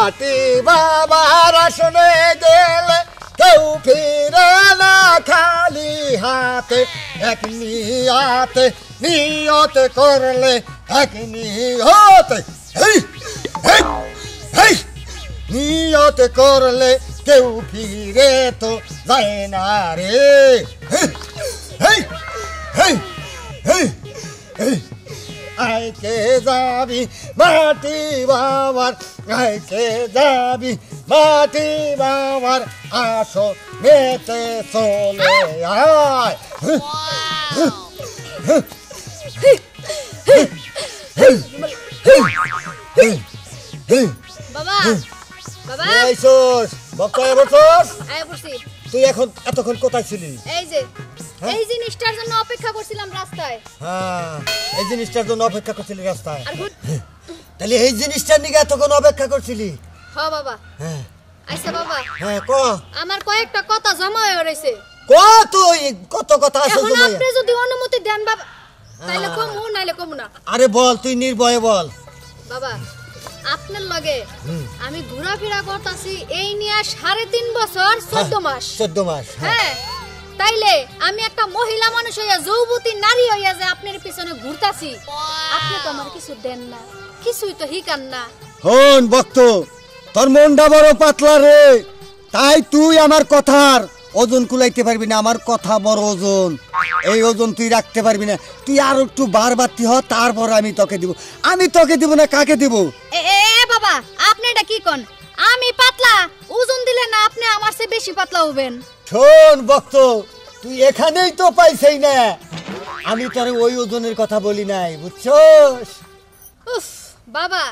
মাটি বাবার আসনে গেলে কেউ ফিরে না খালি হাতে, এক নিয়াতে নিয়ত করলে এক নিয়তে, নিয়ত করলে কেউ ফিরে তো যায় না রে। আইকে যাবি মাটি বাবার, আইকে যাবি মাটি বাবার আসো মেতে চলে আয়। বাবা বাবা আইছস বক্তায় বসস। আয় বসি। তুই এখন এতক্ষণ কোথায় ছিলি? এই যে এই জিনিসটার জন্য অপেক্ষা করছিলাম রাস্তায়। হ্যাঁ, এই জিনিসটার জন্য অপেক্ষা করছিলি রাস্তায়? আর তাহলে এই জিনিসটার নিয়ে এতক্ষণ অপেক্ষা করছিলি? হ্যাঁ বাবা। হ্যাঁ আচ্ছা বাবা, হ্যাঁ ক। আমার কয়েকটা কথা জমা হয়ে রয়েছে। ক তুই কত কথা আছে এখন জমায়া? আপনি যদি অনুমতি দেন বাবা, তাইলে কমু নাইলে কমু না। আরে বল, তুই নির্ভয়ে বল। বাবা আপনার লগে আমি ঘোরাফেরা করতেছি এই নিয়ে 3.5 বছর 14 মাস। 14 মাস। হ্যাঁ, তাইলে আমি একটা মহিলা মানুষ হইয়া, যৌবতী নারী হইয়া যে আপনার পিছনে ঘুরতাছি, আপনি তো আমার কিছু দেন না, কিছুই তো হিকান না। হন ভক্ত, তোর মনটা বড় পাতলা রে, তাই তুই আমার কথার ওজন কুলাইতে পারবি না। আমার কথা বড় ওজন, এই ওজন তুই রাখতে পারবি না। তুই আর একটু বারবাতি হ, তারপর আমি তোকে দিব। আমি তোকে দিব না, কাকে দিব? এ বাবা, আপনি এটা কি কোন? আমি পাতলা, ওজন দিলে না আপনি আমার চেয়ে বেশি পাতলা হবেন। শোন ভক্ত, তুই এখানেই তো পাইছই না, আমি তোরে ওই ওজনের কথা বলি নাই, বুঝছস? উফ বাবা,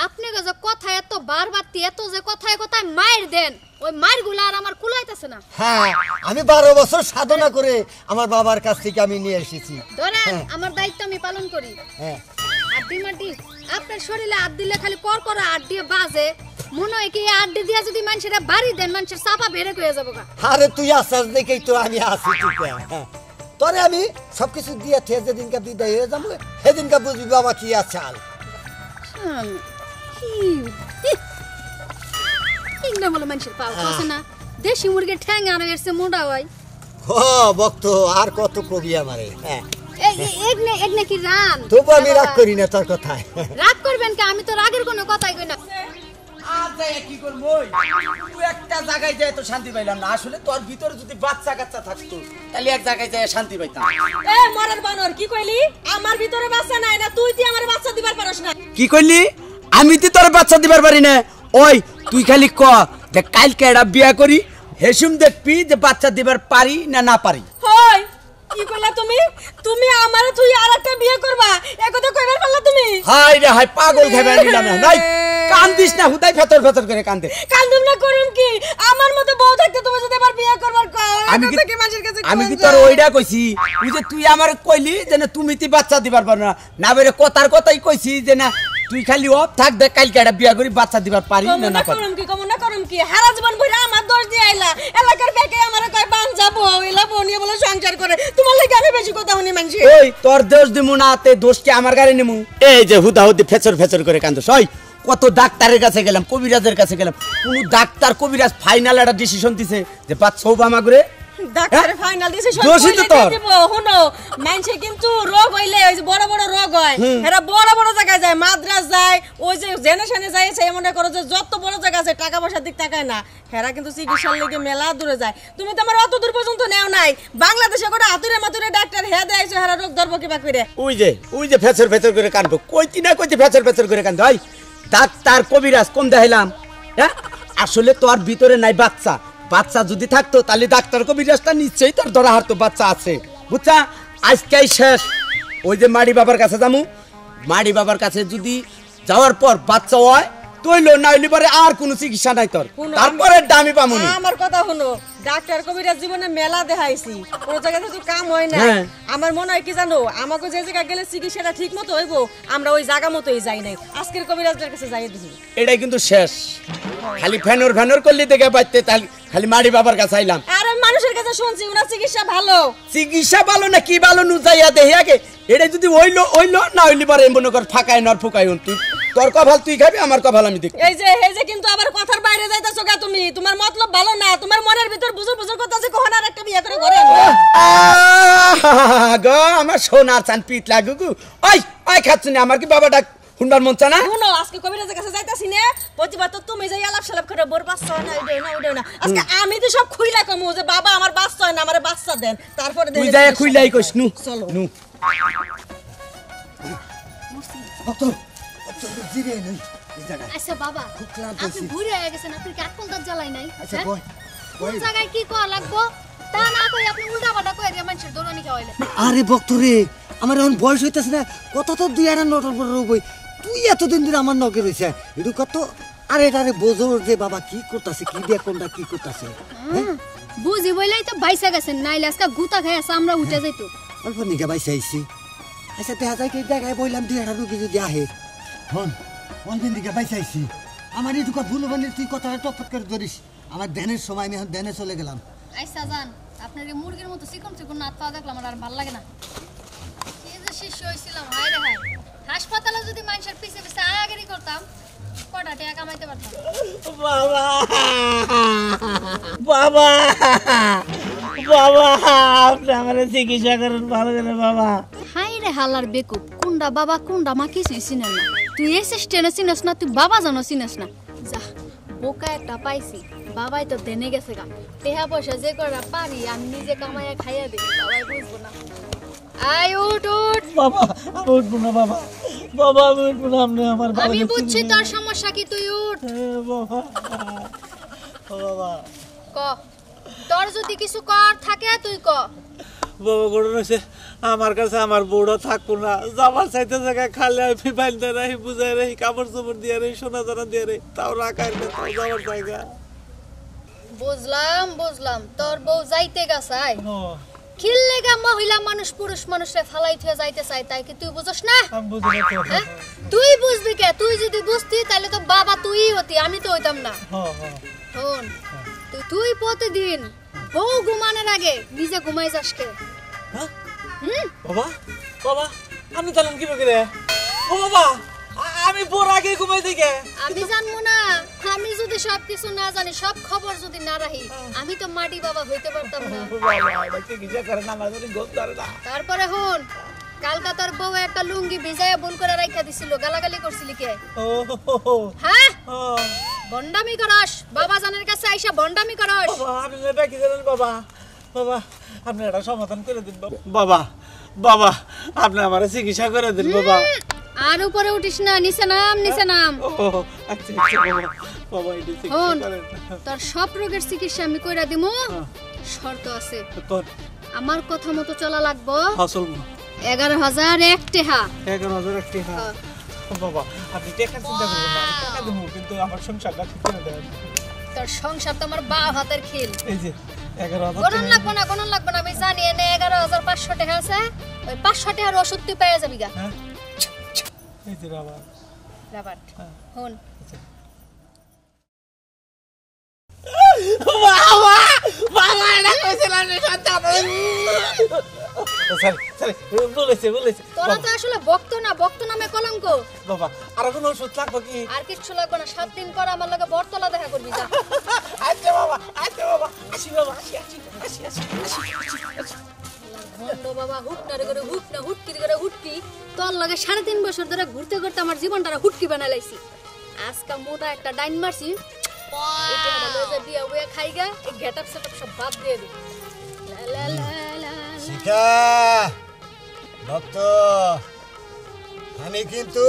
আপনি যে কথা এত বারবাতি, এত যে কথায় কথায় মাইর দেন, ওই মাইরগুলো আর আমার কুলাইতেছে না। হ্যাঁ, আমি 12 বছর সাধনা করে আমার বাবার কাছ থেকে আমি নিয়ে এসেছি। ধরেন আমার দায়িত্ব আমি পালন করি। হ্যাঁ, আড্ডি মাটি আপনার শরীরে হাত দিলে খালি কর আড্ডি বাজে, মনে হয় কি আড্ডি দিয়া যদি মানুষের বাড়ি দেন, মানুষের চাপা বেড়ে হয়ে যাবো গা। আরে তুই আসাস দেখেই তো আমি আসি। তোরে আমি সবকিছু দিয়ে থেকে যেদিনকে বিদায় হয়ে যাবো, সেদিনকে বুঝবি বাবা কি আছে। ইংনা বলে মানুষের পাও আছে না, দেশি মুরগির ঠ্যাং আর এসে মোটা হয়। ও ভক্ত, আর কত কবি আমারে। হ্যাঁ, এগনে কি রান, তবু আমি রাগ করি না তোর কথায়। রাগ করবেন কি? আমি তো রাগের কোনো কথাই কই না। আর যাই কি করব, তুই একটা জায়গায় যায় তো শান্তি পাইলাম না। আসলে তোর ভিতরে যদি বাচ্চা কাচ্চা থাকতো, তাহলে এক জায়গায় যায় শান্তি পাইতাম। এ মরার বানর, কি কইলি? আমার ভিতরে বাচ্চা নাই না, তুই আমার বাচ্চা দিবার পারস না। কি কইলি? আমি তো তোর বাচ্চা দিবার পারি না। ওই তুই খালি ক যে কালকে এটা বিয়া করি, হেসুম দেখবি যে বাচ্চা দিবার পারি না না পারি। হই কি কইলা তুমি? তুমি আমারে তুই আরেকটা বিয়ে করবা, এ কথা কইবার পারলা তুমি? হাই রে হাই, পাগল খাইবে নিলাম না। নাই কান্দিস না, হুদাই ফেতর ফেতর করে কান্দে। কান্দুম না করুম কি? আমার মতো বউ থাকতে তুমি যদি আবার বিয়ে করবার কও, আমি কি তোর ওইটা কইছি? তুই যে তুই আমারে কইলি যে না তুমি তি বাচ্চা দিবার পার না, না বেরে কথার কথাই কইছি যে না তুই খালি অফ থাক, দেখ কালকে একটা বিয়া করি বাচ্চা দিবার পারি না না পারি। করুম কি হারা জীবন বইরা আমার দোষ দিয়ে আইলা, এলাকার বেকে আমারে কয় বান যাবো, এলা বনিয়ে বলে সংসার করে। তোমার লাগি আমি বেশি কথা শুনি মানছি। ওই তোর দোষ দিমু না, তে দোষ কি আমার গাড়ি নিমু? এই যে হুদাহুদি ফেচর ফেচর করে কান্দছ। ওই কত ডাক্তারের কাছে গেলাম, কবিরাজের কাছে গেলাম, কোন ডাক্তার কবিরাজ ফাইনাল একটা ডিসিশন দিছে যে বাচ্চা ওবামা করে। ডাক্তার ফাইনাল ডিসিশন দিব। শুনো, মানুষে কিন্তু রোগ হইলে ওই যে বড় বড় রোগ হয়, এরা বড় বড় জায়গায় যায়, মাদ্রাজ যায়, ওই যে জেনারেশনে যায়, সেই মনে করো যে যত বড় জায়গা আছে টাকা পয়সার দিক তাকায় না, হেরা কিন্তু চিকিৎসার লেগে মেলা দূরে যায়। তুমি তো আমার অত দূর পর্যন্ত নেও নাই। বাংলাদেশে করে হাতুরে মাতুরে ডাক্তার হেয়া দেয়ছে, হেরা রোগ ধরবো কিবা করে। ওই যে ফেচর ফেচর করে কান্দবো, কইতি না কইতে ফেচর ফেচর করে কান্দ। ভাই ডাক্তার কবিরাজ কম দেখাইলাম। হ্যাঁ, আসলে তোর ভিতরে নাই বাচ্চা। বাচ্চা যদি থাকতো তাহলে ডাক্তার কবিরাজটা নিশ্চয়ই তোর ধরা হারতো বাচ্চা আছে, বুঝছা? আজকেই শেষ। ওই যে মাড়ি বাবার কাছে যামু, মাড়ি বাবার কাছে যদি যাওয়ার পর বাচ্চা হয় তৈল, না হইলে পরে আর কোনো চিকিৎসা নাই তোর, তারপরে দামি পামুনি। আমার কথা শুনো, ডাক্তার কবিরাজ জীবনে মেলা দেখাইছি, কোন জায়গায় তো কাম হয় না। আমার মনে হয় কি জানো, আমাকে যে জায়গায় গেলে চিকিৎসাটা ঠিক মতো হইব, আমরা ওই জায়গা মতোই যাই নাই। আজকের কবিরাজের কাছে যাই দিই, এটাই কিন্তু শেষ। খালি ফ্যানর ফ্যানর করলে দেখে পাইতে, তাহলে খালি মাড়ি বাবার কাছে আইলাম। আরে মানুষের কাছে শুনছি উনার চিকিৎসা ভালো। চিকিৎসা ভালো না কি ভালো নু যাইয়া দেখি আগে। এটা যদি হইলো না হইলে পরে মনে কর ফাঁকায় নর ফুকাই তুই তোর কপাল তুই খাবি, আমার কপাল আমি দেখি। এই যে কিন্তু আবার কথার বাইরে যাইতাছো গা তুমি, তোমার মতলব ভালো না, তোমার মনের ভিতর বুঝুর বুঝুর কথা আছে, কখন আর একটা বিয়ে করে ঘরে আনবা? গো আমার সোনার চান পিট লাগুগু, ওই খাচ্ছি না, আমার কি বাবা ডাক শুনবার মন চা না? শুনো, আজকে কবিরাজের কাছে যাইতাছি না, প্রতিবার তো তুমি যাই আলাপ সালাপ করে বোর বাচ্চা হয় না, ওইটাই না। আজকে আমি তো সব খুইলা কমু যে বাবা আমার বাচ্চা হয় না, আমারে বাচ্চা দেন, তারপরে তুই যাই খুইলাই কইস নু। চলো নু ডক্টর জিরে নেই এই জায়গায়। আচ্ছা বাবা, খুব ক্লান্ত আপনি হয়েছি। ঘুরে হয়ে গেছেন, আপনি কি আটকল দাঁত জ্বালাই নাই? আচ্ছা হ্যাঁ? বল কোন জায়গায় কি করা লাগবো তা না কই আপনি উল্টা পাল্টা কই দিয়ে মানুষের দৌড়ানি খাওয়াইলেন। আরে বক্তরে, আমার এখন বয়স হইতেছে না, কত তো 2.5 পর রোগ হই, তুই এতদিন ধরে আমার নকে রয়েছে একটু কত। আরে এটারে বোঝো যে বাবা কি করতেছে, কি দিয়ে কোনটা কি করতেছে। বুঝি বইলাই তো বাইসা গেছেন, নাইলে আজকে গুতা খাই আছে আমরা উঠে যাইতো। অল্প নিকে বাইসে আইসি। আচ্ছা দেখা যায় কি দেখায় বললাম 2.5 রোগী যদি আহে হন অনেকদিন দিকে বাইসে আইসি। আমার এটুকু ভুল বানিয়ে তুই কথাটা টপট করে ধরিস। আমার ধ্যানের সময় আমি এখন ধ্যানে চলে গেলাম। আচ্ছা যান, আপনার এই মুরগির মতো চিকন চিকন নাত পা দেখলাম আর ভালো লাগে না। কি যে শিষ্য হইছিলাম, হায় রে হায়। হাসপাতালে যদি মানুষের পিছে পিছে আয়াগিরি করতাম, কটা টাকা কামাইতে পারতাম। বাবা বাবা বাবা, আপনি আমার চিকিৎসা করেন ভালো করে বাবা। হাই রে হালার বেকুব, কুন্ডা বাবা কুন্ডা মা কিছুই চিনেন না। তুই এসে স্টেনে চিনেস না, তুই বাবা জানো চিনেস না। যা বোকা একটা পাইছি, বাবাই তো দেনে গেছে গা। টেহা পয়সা যে করা পারি আমি নিজে কামাইয়া খাইয়া দিই, বাবাই বুঝবো না। আয় উঠ উঠ। বাবা আমি উঠবো না বাবা, বাবা আমি উঠবো না, আপনি আমার ভালো আমি করে বুঝছি চিনেন। তোর সমস্যা কি, তুই উঠ। বাবা ও বাবা ক, তোর যদি কিছু কর থাকে তুই ক। বাবা গড়ন হয়েছে আমার কাছে, আমার বউটা থাকবো না, যাবার চাইতে জায়গায় খালে আমি বাইলতে রাহি, বুঝাই রাহি, কাপড় চোপড় দিয়ে রাহি, সোনা দানা দিয়ে রাহি, তাও রাখার না, তাও যাবার জায়গা। বুঝলাম বুঝলাম, তোর বউ যাইতে গেছাই ও, খিললেগা মহিলা মানুষ পুরুষ মানুষে ফালাই থুয়ে যাইতে চাই, তাই কি তুই বুঝছ না? আমি বুঝি না তো। হ্যাঁ? তুই বুঝবি কে? তুই যদি বুঝতি তাহলে তো বাবা তুই হতি, আমি তো হইতাম না। হ্যাঁ হ্যাঁ শোন, তুই প্রতিদিন বউ ঘুমানোর আগে নিজে ঘুমাই যাস কে? হ্যাঁ? হুম? বাবা বাবা আমি জানলাম কি করে? ও বাবা আমি বোর আগে ঘুমাই দিকে। আমি জানবো না? আমি যদি সবকিছু না জানি, সব খবর যদি না রাখি, আমি তো মাটি বাবা হইতে পারতাম না। চিকিৎসা করে না, আমার যদি গোল ধরে না। তারপরে হন, কালকা তোর বউ একটা লুঙ্গি ভিজাইয়া ভুল করে রাখা দিছিল, গালাগালি করছিলি কে? ও হ্যাঁ, ও ভন্ডামি করস, বাবা জানের কাছে আইসা ভন্ডামি করস। বাবা আপনি এটা কি জানেন বাবা? বাবা আপনি এটা সমাধান করে দিন বাবা। বাবা বাবা আপনি আমার চিকিৎসা করে দিন বাবা। আর উপরে উঠিস না, নিচে নাম, নিচে নাম। ও আচ্ছা আচ্ছা বাবা, বাবা এটা চিকিৎসা হন, করেন। তোর সব রোগের চিকিৎসা আমি কইরা দিমু, শর্ত আছে। তোর আমার কথা মতো চলা লাগবো। ফসল 11,001 টাকা। 11,000 টাকা। বাবা আপনি টাকা চিন্তা করবেন না, আমি টাকা দেবো, কিন্তু আমার সংসারটা ঠিক করে দেন। তোর সংসার তো আমার বাপ হাতের খিল। এই যে 11,000 গণন লাগবো না, গণন লাগবো না, আমি জানি এনে 11,500 টাকা আছে। ওই 500 টাকার ওষুধ তুই পেয়ে যাবি গা। হ্যাঁ এই যে বাবা রাবাট হন, বাবা বাবা এটা কইছিলাম না সন্তান। সরি সরি বলেছে তোরা তো আসলে ভক্ত না, ভক্ত নামে কলঙ্ক। বাবা আর কোন ওষুধ লাগবে কি? আর কিচ্ছু লাগবে না, 7 দিন পর আমার লগে বরতলা দেখা করবি যা। আচ্ছা বাবা আসি বাবা আসি। ভন্ড বাবা হুটনারে করে হুটনা, হুটকিরি করে হুটকি। তোর লগে 3.5 বছর ধরে ঘুরতে ঘুরতে আমার জীবনটা হুটকি বানাই লাইছি। আজকা মোটা একটা ডাইন মারছি, এটা হলো যে বিয়া বুয়া খাইগা, এই গেটআপ সেটআপ সব বাদ দিয়ে দি। লা লা লা লা। শিখা ভক্ত, আমি কিন্তু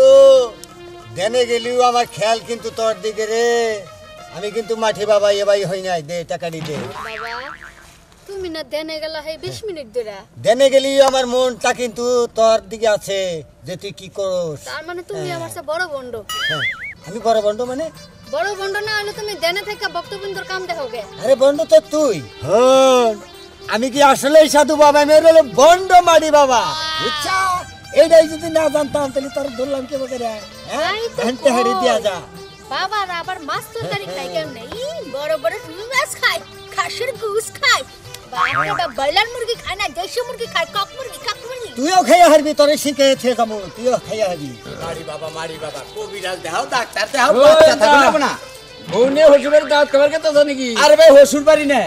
দেনে গেলিও আমার খেয়াল কিন্তু তোর দিকে রে। আমি কিন্তু মাঠে বাবা এবাই হই নাই, দে টাকাটি দে। বাবা তুমি না দেনে গেলা হে 20 মিনিট ধরে। দেনে গেলিও আমার মনটা কিন্তু তোর দিকে আছে যে তুই কি করস। তার মানে তুমি আমার চেয়ে বড় বন্ড। হ্যাঁ, আমি বড় বন্ধ মানে? বড় বন্ড না হলে তুমি দেনে থেকে বক্তবিন্দর কাম দেখোগে। আরে বন্ধ তো তুই। হন, আমি কি আসলেই সাধু বাবা? আমি হলো বন্ড মারি বাবা, বুঝছা? এইটাই যদি না জানতাম তাহলে তোর ধরলাম কে বকে রে? হ্যাঁ, তাই তো ঘন্টা হাড়ি দিয়া যা। বাবার আবার মাছ তরকারি খাই কেমনে? বড় বড় মাছ খায়, খাসির গুস খায়, বাবা ব্রয়লার মুরগি খায় না, দেশি মুরগি খায়, কক মুরগি, কাক মুরগি। তুইও খাইয়া হারবি, তোরে শিখেছে যাবো, তুইও খাইয়া হারবি। মারি বাবা কবিরাজ দেখাও ডাক্তার দেখাও বাচ্চা থাকবে না বউনে হসুরের দাঁত খাবার খেতে নাকি? আরে ভাই হসুর বাড়ি না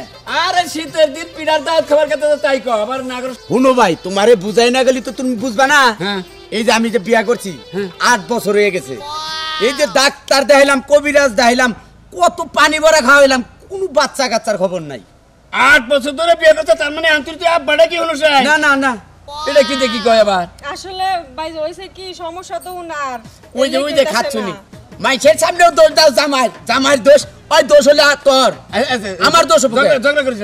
আরে শীতের দিন পিঠার দাঁত খাবার খেতে তাই কো আবার নাগর। শুনো ভাই তোমারে বুঝাই না গেলি তো তুমি বুঝবা না। হ্যাঁ এই যে আমি যে বিয়া করছি 8 বছর হয়ে গেছে, এই যে ডাক্তার দেখাইলাম কবিরাজ দেখাইলাম কত পানি ভরা খাওয়াইলাম, কোনো বাচ্চা কাচ্চার খবর নাই। 8 বছর ধরে বিয়ে করছে, তার মানে আন্তরিক আব্বাটা কি হলো স্যার? না না না এটা কি দেখি কয় আবার আসলে ভাই হইছে কি সমস্যা তো উনার ওই যে খাচ্ছনি মাইছের সামনেও দোষ দাও, জামাইয়ের দোষ, ওই দোষ হলে তোর আমার দোষ ঝগড়া করিস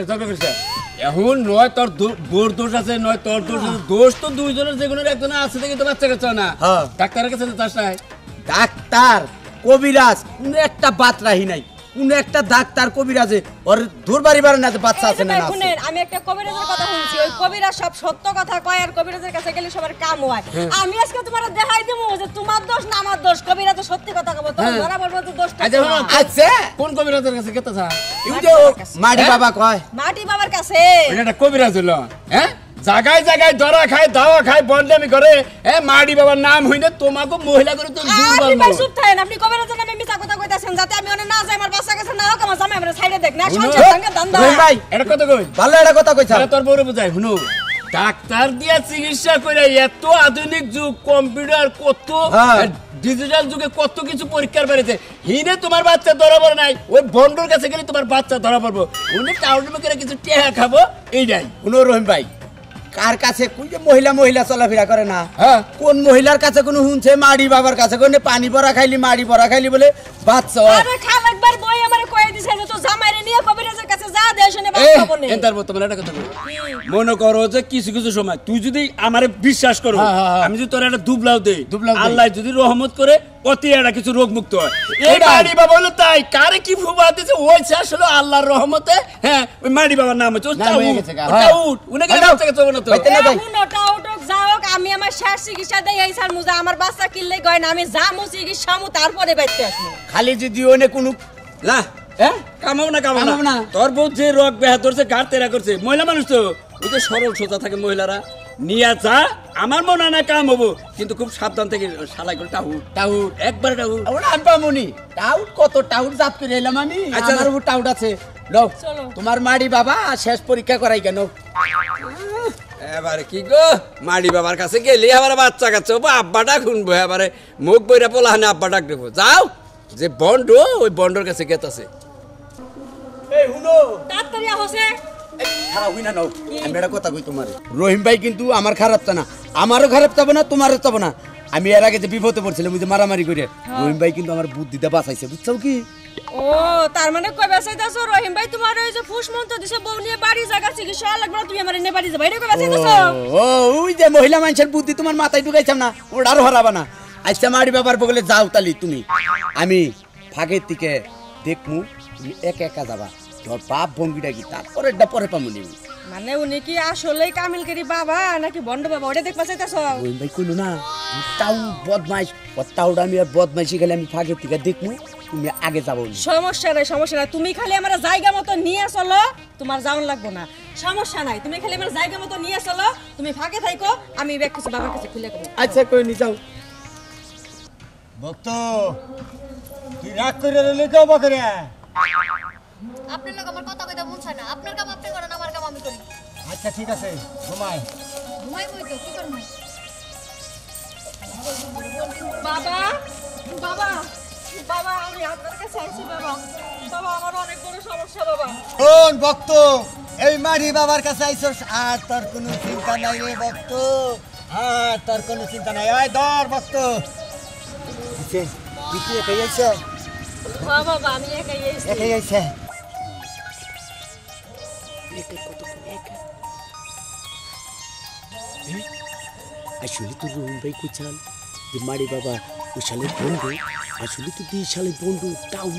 এখন নয় তোর বোর দোষ আছে নয় তোর দোষ আছে, দোষ তো দুইজনের যে কোনো একজনের আছে দেখি তো বাচ্চা কাচ্চা না। ডাক্তারের কাছে চাস নাই? ডাক্তার কবিরাজ কোন একটা বাত রাহি নাই, কোন একটা ডাক্তার কবিরাজে ওর ধরবারি বারে না যে বাচ্চা আছে না আছে। শুনেন আমি একটা কবিরাজের কথা শুনছি, ওই কবিরাজ সব সত্য কথা কয় আর কবিরাজের কাছে গেলে সবার কাম হয়। আমি আজকে তোমারে দেখাই দেবো যে তোমার দোষ না আমার দোষ, কবিরাজ সত্যি কথা কব তো ধরা পড়বে তো দোষটা। আচ্ছা কোন কবিরাজের কাছে কেতা চা? এই যে মাটি বাবা কয় মাটি বাবার কাছে। এটা কবিরাজ হলো? হ্যাঁ জায়গায় জায়গায় ধরা খায় দাওয়া খায় বদনামি করে, হ্যাঁ মাটি বাবার নাম হইলে তোমাকে মহিলা করে তো আপনি ভাই চুপ থাকেন, আপনি কবিরাজের নামে মিছা কথা কইতাছেন যাতে আমি ওনে না যাই, আমার বাচ্চা কাছে না হোক, আমার জামাই আমার সাইডে দেখ না সংসার ভাঙা দান্দা। ভাই এটা কত কই ভালো একটা কথা কইছ, তোর বউরে বুঝাই শুনো, ডাক্তার দিয়া চিকিৎসা করে এত আধুনিক যুগ, কম্পিউটার কত ডিজিটাল যুগে কত কিছু পরীক্ষার বেড়েছে, হিনে তোমার বাচ্চা ধরা পড়ে নাই, ওই বন্ডর কাছে গেলে তোমার বাচ্চা ধরা পড়বো, উনি টাউনের মুখে কিছু টেহা খাবো এইটাই। শুনো রহিম ভাই, কার কাছে কোন যে মহিলা চলাফেরা করে না, হ্যাঁ কোন মহিলার কাছে কোন শুনছে মাড়ি বাবার কাছে কোন পানি ভরা খাইলি মাড়ি ভরা খাইলি বলে বাচ্চা হয়? আরে খাল একবার বই আমারে কই দিছে যে তো জামাইরে নিয়ে কবিরাজের কাছে যা দে শুনে বাচ্চা হবে না। এন্টার বর্তমানে একটা কথা বলি, মনে করো যে কিছু কিছু সময় তুই যদি আমারে বিশ্বাস করো, আমি যদি তোর একটা দুবলাও দেই, আল্লাহ যদি রহমত করে অতি একটা কিছু রোগ মুক্ত হয়। এই মাড়ি বাবা হলো তাই, কারে কি ফুবা দিতেছে ওই আসলে আল্লাহর রহমতে, হ্যাঁ ওই মাড়ি বাবার নাম হচ্ছে টাউট, উনাকে বাচ্চা কাছে হবে না তো। আমি আমার শেষ চিকিৎসা দেই এই স্যার মুজা আমার বাচ্চা কিনলে গয় না, আমি যামু চিকিৎসা মু তারপরে বাইতে আসবো। খালি যদি ওনে কোনো না কামাও না তোর বউ যে রোগ ব্যাধ ধরছে গাড় তেরা করছে, মহিলা মানুষ তো ওই যে সরল সোজা থাকে মহিলারা, নিয়ে যা আমার মনে হয় না কাম হবো, কিন্তু খুব সাবধান থেকে সালাই করে টাউট একবারে টাউট আনপামনি টাউট কত টাউট জাপ করে এলাম আমি। আচ্ছা আমার উপর টাউট আছে, লও তোমার মাড়ি বাবা শেষ পরীক্ষা করাই কেন? এবারে কি গো মাড়ি বাবার কাছে গেলে আবার বাচ্চা কাচ্চা আব্বাটা শুনবো, এবারে মুখ বইরা পোলা হানে আব্বা ডাক দেবো, যাও যে বন্ড ওই বন্ডর কাছে গেতাছে। এই হুনো তাড়াতাড়ি হসে খারাপ হই না নাও, আমি একটা কথা কই তোমারে, রহিম ভাই কিন্তু আমার খারাপ তা না, আমারও খারাপ চাবো না তোমারও চাবো না। আমি এর আগে যে বিপদে পড়ছিলাম ওই যে মারামারি করে, রহিম ভাই কিন্তু আমার বুদ্ধিটা বাঁচাইছে, বুঝছো কি? ও তার মানে কই বাঁচাইতাছো রহিম ভাই তোমার ওই যে ফুস মন্ত্র দিছে বউ নিয়ে বাড়ি জায়গা চিকিৎসা লাগবে তুমি আমার নিয়ে বাড়ি যাবা, এটা কই বাঁচাইতাছো? ও ওই যে মহিলা মানুষের বুদ্ধি তোমার মাথায় ঢুকাইছাম না, ওটারও হারাবা না। আচ্ছা মাড়ি বাবার বগলে যাও তালি তুমি, আমি ফাঁকের থেকে দেখমু, তুমি একা একা যাবা, তোর বাপ ভঙ্গিটা কি তারপরে পরে পামু নিবি। মানে উনি কি আসলেই কামিলকারী বাবা নাকি বন্ড বাবা ওটা দেখবা চাইতাছো? রহিম ভাই কইলো না তাও বদমাইশ, ও তাওটা আমি আর বদমাইশি গেলে আমি ফাঁকের থেকে দেখমু, তুমি আগে যাবো। সমস্যা নাই তুমি খালি আমার জায়গা মতো নিয়ে চলো, তোমার যাওন লাগবো না, সমস্যা নাই তুমি খালি আমার জায়গা মতো নিয়ে চলো, তুমি ফাঁকে থাইকো, আমি ব্যাগ কিছু বাবার কাছে খুলে দেবো। আচ্ছা কই নি যাও। ভক্ত তুই রাগ করে রইলি কেউ বকরে? আপনার লোক আমার কথা কইতে মন চায় না, আপনার কাম আপনি করেন, আমার কাম আমি করি। আচ্ছা ঠিক আছে ঘুমাই। ঘুমাই বই তো কি করব? বাবা বাবা বাবা আমি আপনার কাছে আইছি বাবা, বাবা আমার অনেক বড় সমস্যা বাবা। শোন ভক্ত, এই মাঝি বাবার কাছে আইছস আর তোর কোনো চিন্তা নাই রে ভক্ত, আর তোর কোনো চিন্তা নাই। ওই ধর ভক্ত দিতে একাই আইছে, হ্যাঁ বাবা আমি একাই আইছি। একাই আইছে। আসলে তো রহিম ভাই কুচাল যে মারি বাবা ওই সালের বন্ধু, আসলে তো 2 সালের বন্ধু তাও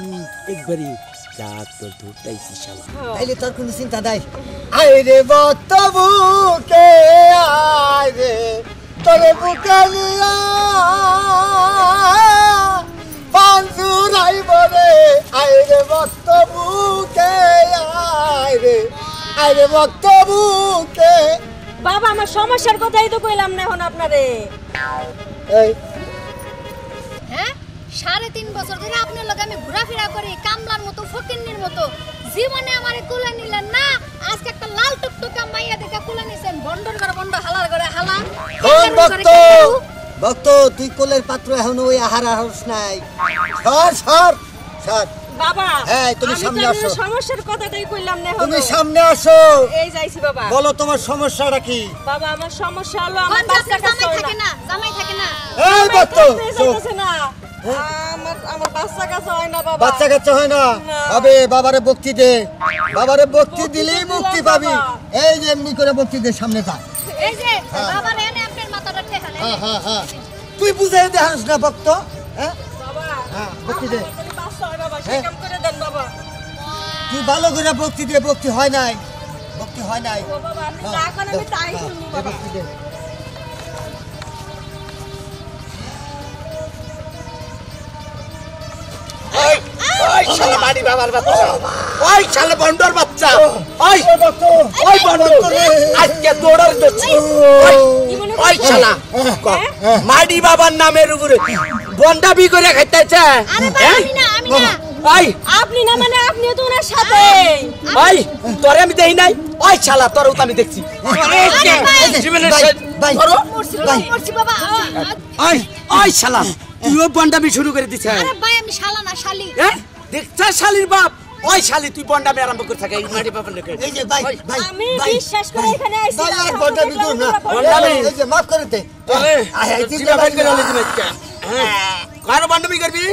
একবারে যা তোর ধরতাইছি শালা। তাইলে তোর কোনো চিন্তা নাই। আয় রে ভক্ত বুকে আয় রে তোর বুকে নিয়া পাঞ্জুরাই বলে, আয় রে ভক্ত বুকে আয় রে ভক্ত বুকে বাবা আমার সমস্যার কথাই তো কইলাম না এখন আপনারে। এই হ্যাঁ 3.5 বছর ধরে আপনার লগে আমি ঘোরাফেরা করি কামলার মতো ফকিন্নির মতো, জীবনে আমারে কোলে নিলেন না। আজকে একটা লাল টুকটুকা মাইয়া দেখে কোলে নিছেন, বন্ডর করে বন্ড, হালার করে হালা। কোন ভক্ত? ভক্ত তুই কোলের পাত্র এখনো ওই আহার আহারস নাই। সর সর সর। বাবা হ্যাঁ, তুমি আমি সামনে তো আসো। সমস্যার কথাটাই কইলাম না এখন। তুমি সামনে আসো। এই যাইছি বাবা। বলো তোমার সমস্যাটা কি? বাবা আমার সমস্যা হলো আমার বাচ্চা কাচ্চা জামাই হয় থাকে না। না, জামাই থাকে না। এই ভক্ত চুপ। যাইতেছে না। আমার বাচ্চা কাচ্চা হয় না বাবা। বাচ্চা কাচ্চা হয় না? না। হবে, বাবারে ভক্তি দে। বাবারে ভক্তি দিলেই দিলাম মুক্তি বাবা। পাবি। এই যে এমনি করে ভক্তি দে, সামনে যা। এই যে বাবার এনে আপনার মাথাটা ঠেকালে। হ্যাঁ তুই বুঝাই দেখাস না ভক্ত? হ্যাঁ বাবা হ্যাঁ, ভক্তি দে। আমার যদি বাচ্চা হয় বাবা হ্যাঁ। সেই কাম করে দেন বাবা। তুই ভালো করে ভক্তি দে, ভক্তি হয় নাই, ভক্তি হয় নাই। ও বাবা আপনি হ্যাঁ, যা করেন আমি তাই হ্যাঁ, শুনবো এই বাবা। ভক্তি দে। ওই শালা বাড়ি বাবার বাচ্চা, ওই শালা বন্ডর বাচ্চা, ওই ওই বন্ডর আজকে দৌড়ার দচ্ছে। ওই শালা মাডি বাবার নামের উপরে বন্ডা বি করে খাইতেছে। আরে ভাই আমি না, আমি না। ওই আপনি না মানে আপনিও তো ওনার সাথে। ওই তোরে আমি দেই নাই, ওই শালা তোরও তো আমি দেখছি। জীবনের ভাই, শেষ ভাই, করো। মরছি বাবা। ওই ওই শালা তুইও বন্ডামি শুরু করে দিছিস। আরে ভাই আমি শালা না, শালি। হ্যাঁ দেখছিস শালির বাপ? ওই শালি তুই বন্ডামি আরম্ভ করে থাকে এই মাডি বাবার লোকে। এই যে ভাই ভাই আমি ভাই, বিশ্বাস করে ভাই, এখানে আইছি ভাই, না, আর আমি বন্ডা দেখলাম বিদুর না। তোমরা বন্ডামি। এই যে মাফ করে দে। তোরে আয়, আয়, জিলা বাইর করে আলি তুমি। কার বন্ডামি করবি?